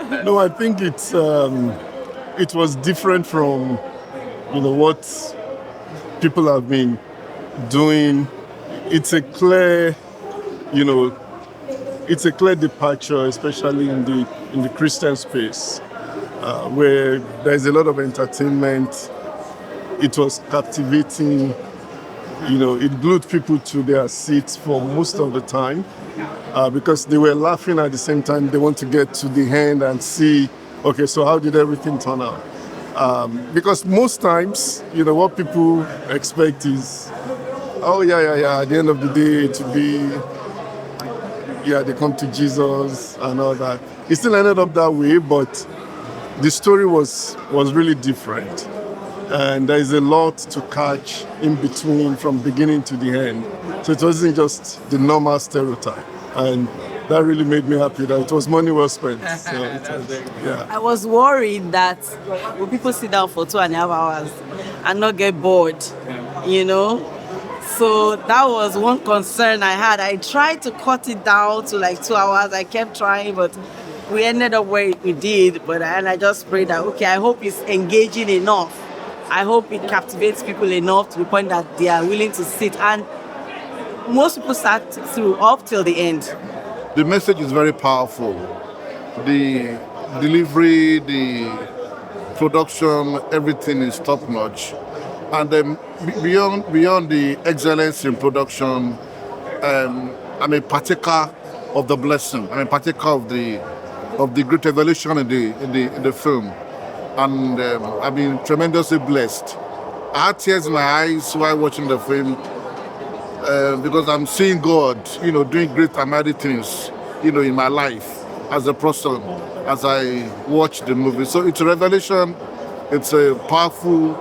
No, I think it was different from what people have been doing. It's a clear you know it's a clear departure, especially in the Christian space, where there's a lot of entertainment. It was captivating. It glued people to their seats for most of the time, because they were laughing at the same time. They want to get to the end and see, okay, so how did everything turn out? Because most times, what people expect is, oh, yeah, at the end of the day, to be, they come to Jesus and all that. It still ended up that way, but the story was really different. And there is a lot to catch in between from beginning to the end. So it wasn't just the normal stereotype. And that really made me happy that it was money well spent. So I was worried that will people sit down for 2.5 hours and not get bored, So that was one concern I had. I tried to cut it down to like 2 hours. I kept trying, but we ended up where we did. And I just prayed that, okay, I hope it's engaging enough. I hope it captivates people enough to the point that they are willing to sit. And most people sat through up till the end. The message is very powerful. The delivery, the production, everything is top notch. And beyond the excellence in production, I'm a partaker of the blessing. I'm a partaker of the great revelation in the film. And I've been tremendously blessed. I had tears in my eyes while watching the film, because I'm seeing God, doing great and mighty things, in my life as a person, as I watch the movie. So it's a revelation. It's a powerful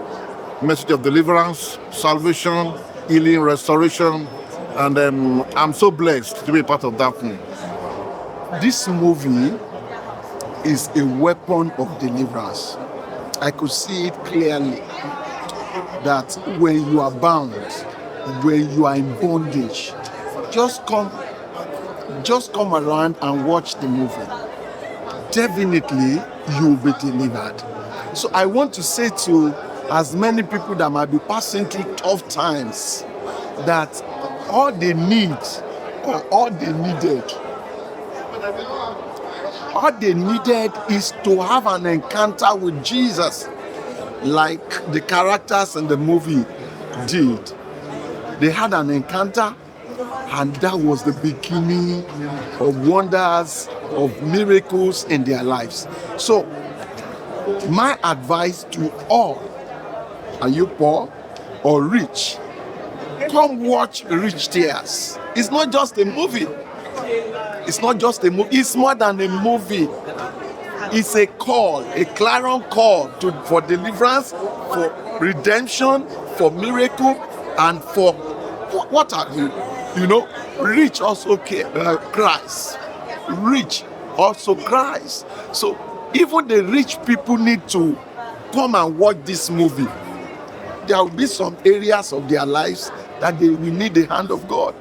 message of deliverance, salvation, healing, restoration, and I'm so blessed to be a part of that film. This movie is a weapon of deliverance. I could see it clearly that when you are bound, when you are in bondage, just come around and watch the movie. Definitely you will be delivered. So I want to say to as many people that might be passing through tough times that all they need or all they needed is to have an encounter with Jesus, like the characters in the movie did. They had an encounter, and that was the beginning of wonders, of miracles in their lives. So, my advice to all, are you poor or rich? Come watch Rich Tears. It's not just a movie. It's not just a movie. It's more than a movie. It's a call, a clarion call for deliverance, for redemption, for miracle, and for what are you? Rich also cries. Rich also cries. So even the rich people need to come and watch this movie. There will be some areas of their lives that they will need the hand of God.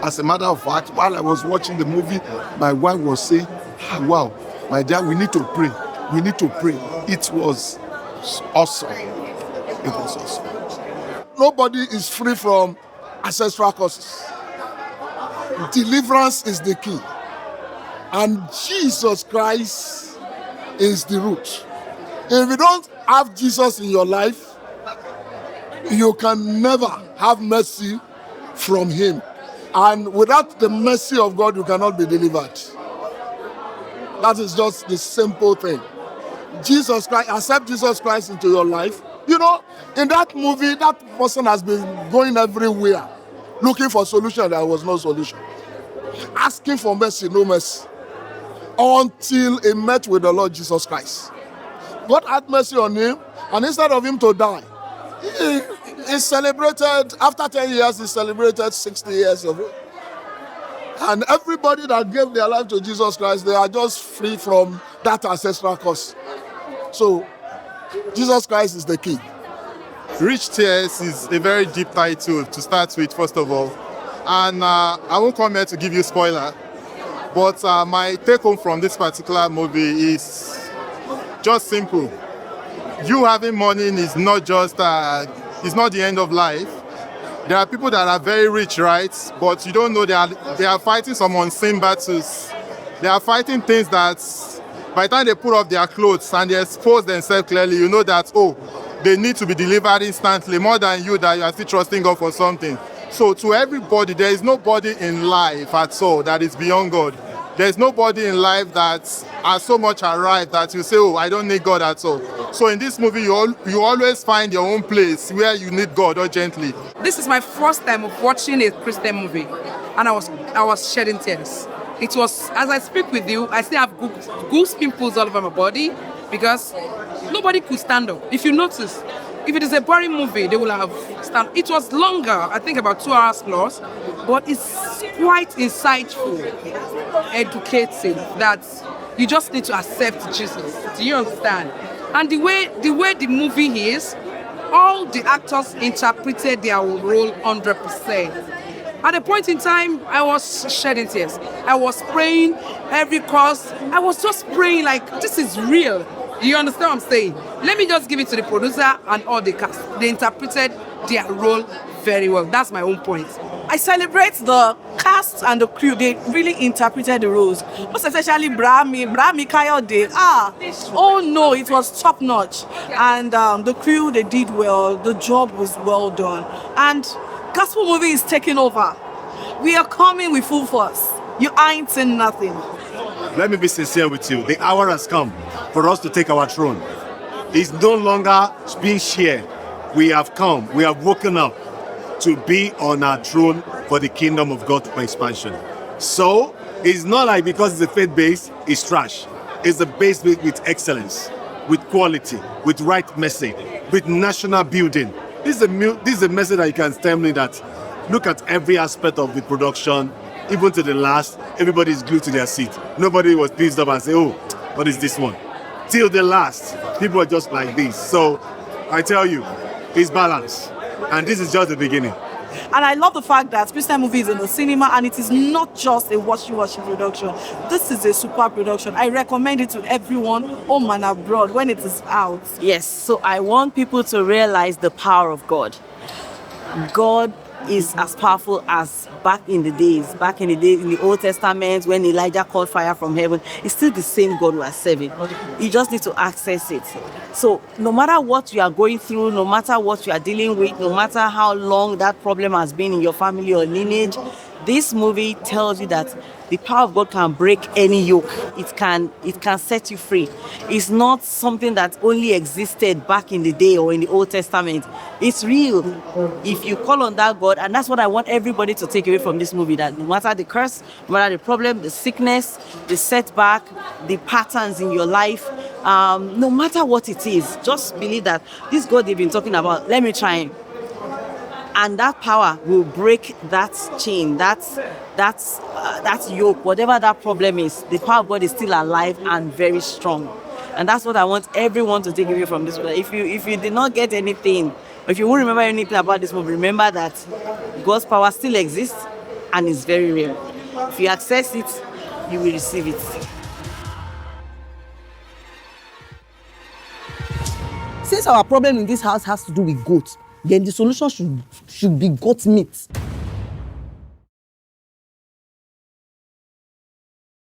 As a matter of fact, while I was watching the movie, my wife was saying, wow, my dear, we need to pray. We need to pray. It was awesome. It was awesome. Nobody is free from ancestral curses. Deliverance is the key. And Jesus Christ is the root. If you don't have Jesus in your life, you can never have mercy from him. And without the mercy of God, you cannot be delivered. That is just the simple thing. Jesus Christ, accept Jesus Christ into your life. In that movie, that person has been going everywhere, looking for solution. There was no solution. Asking for mercy, no mercy. Until he met with the Lord Jesus Christ. God had mercy on him, and instead of him to die, he celebrated, after 10 years, he celebrated 60 years of it. And everybody that gave their life to Jesus Christ, they are just free from that ancestral curse. So, Jesus Christ is the key. Rich Tears is a very deep title to start with, first of all. And I won't come here to give you spoiler. But my take home from this particular movie is just simple. You having money is not just it's not the end of life. There are people that are very rich, right? But you don't know they are fighting some unseen battles. They are fighting things that by the time they put off their clothes and they expose themselves clearly, you know that, oh, they need to be delivered instantly, more than you that you are still trusting God for something. So to everybody, there is nobody in life at all that is beyond God. There is nobody in life that has so much arrived that you say, oh, I don't need God at all. So in this movie, you always find your own place where you need God urgently. This is my first time of watching a Christian movie, and I was shedding tears. It was, as I speak with you, I still have goose pimples all over my body because nobody could stand up. If you notice, if it is a boring movie, they will have stand. It was longer, I think about 2 hours plus, but it's quite insightful, educating, that you just need to accept Jesus. Do you understand? And the way the movie is, all the actors interpreted their role 100%. At a point in time, I was shedding tears. I was praying every course. I was just praying like, this is real. You understand what I'm saying? Let me just give it to the producer and all the cast. They interpreted their role very well. That's my own point. I celebrate the cast and the crew. They really interpreted the roles. Most especially Brahmi Kayode. Oh no, it was top notch. And the crew, they did well. The job was well done. And gospel movie is taking over. We are coming with full force. You ain't seen nothing. Let me be sincere with you. The hour has come for us to take our throne. It's no longer being shared. We have come, we have woken up to be on our throne for the kingdom of God for expansion. So, it's not like because it's a faith base, it's trash. It's a base with excellence, with quality, with right message, with national building. This is a message that you can tell me that look at every aspect of the production, even to the last, everybody is glued to their seat. Nobody was pleased up and say, oh, what is this one? Till the last, people are just like this. So I tell you, it's balance. And this is just the beginning. And I love the fact that Christian movie is in the cinema and it is not just a washy production. This is a super production. I recommend it to everyone, home and abroad, when it is out. Yes, so I want people to realize the power of God. God is as powerful as back in the days in the Old Testament when Elijah called fire from heaven. It's still the same God we are serving. You just need to access it. So no matter what you are going through, no matter what you are dealing with, no matter how long that problem has been in your family or lineage, this movie tells you that the power of God can break any yoke. It can set you free. It's not something that only existed back in the day or in the Old Testament. It's real. If you call on that God, and that's what I want everybody to take away from this movie, that no matter the curse, no matter the problem, the sickness, the setback, the patterns in your life, no matter what it is, just believe that this God they've been talking about, let me try him. And that power will break that chain, that yoke, whatever that problem is. The power of God is still alive and very strong. And that's what I want everyone to take away from this movie. If you did not get anything, if you won't remember anything about this movie, remember that God's power still exists and is very real. If you access it, you will receive it. Since our problem in this house has to do with goats, then the solution should be goat meat.